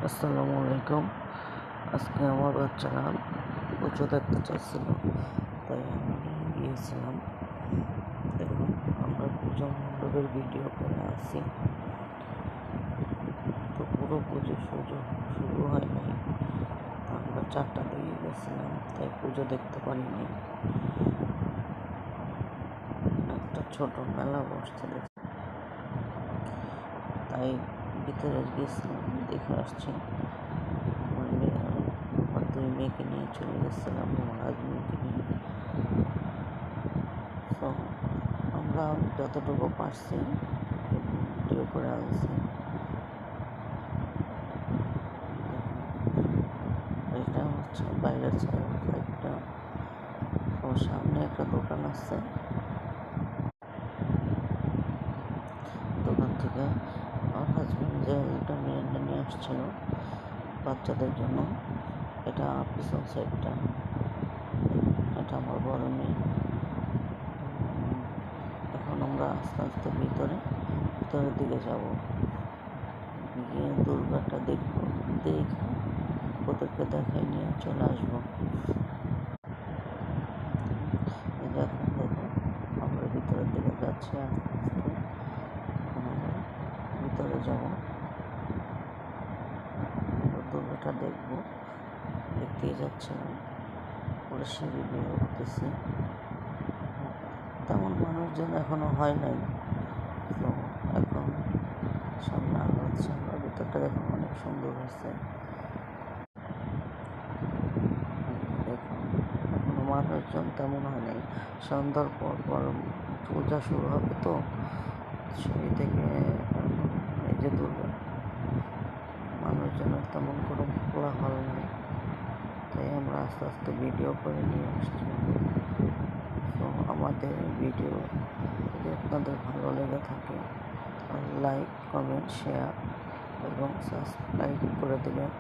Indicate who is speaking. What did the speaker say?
Speaker 1: আসসালামু আলাইকুম। আজকে আমার বাচ্চারা পুজো দেখতে চাইছিল, তাই আমি গিয়েছিলাম। দেখুন, আমরা পুজো মণ্ডপের ভিডিও করে আসি, তো পুরো পুজো শুরু হয় নাই। আমরা 4টা দিকে গেছিলাম, তাই পুজো দেখতে পারিনি। একটা ছোট মেলা বসছে, তাই ভিতরে গেছিলাম, দেখে আসছি। আমার 2 মেয়েকে নিয়ে চলে গেছিলাম, আমার হাজবেন্ডকে নিয়ে। তো আমরা যতটুকু পারছি ভিডিও করে আনছি। এটা হচ্ছে বাইরের সাইডটা, ওর সামনে একটা দোকান আছে। দোকান থেকে আমার হাজবেন্ড যে এটা মিরান্ডা নিয়ে আসছিল বাচ্চাদের জন্য। এটা পিছন সাইডটা, এটা আমার বড় মেয়ে। এখন আমরা আস্তে আস্তে ভিতরের দিকে যাব, গিয়ে দুর্গাটা দেখবো, দেখে ওদেরকে দেখাই নিয়ে চলে আসবো। এখন দেখো, আমরা ভিতরের দিকে যাচ্ছি আস্তে আস্তে। এখন আমরা ভিতরে যাব, আমরা দুর্গাটা দেখবো, দেখতেই যাচ্ছিলাম। ওরা সিঁড়ি দিয়ে উঠতেছি, তেমন মানুষজন এখনো হয় নাই। তো এখন সামনে আগাচ্ছে, আমরা ভিতরটা দেখুন অনেক সুন্দর হয়েছে। দেখুন, এখনো মানুষজন তেমন হয় নাই। সন্ধ্যার পর পূজা শুরু হবে, তো সেই থেকে এই যে দুর্গা মানুষজনের তেমন কোনো কোলাহল নেই, তাই আমরা আস্তে আস্তে ভিডিও করে নিয়ে আসছি। তো আমাদের ভিডিও যদি আপনাদের ভালো লেগে থাকে, লাইক, কমেন্ট, শেয়ার এবং সাবস্ক্রাইব করে দেবেন।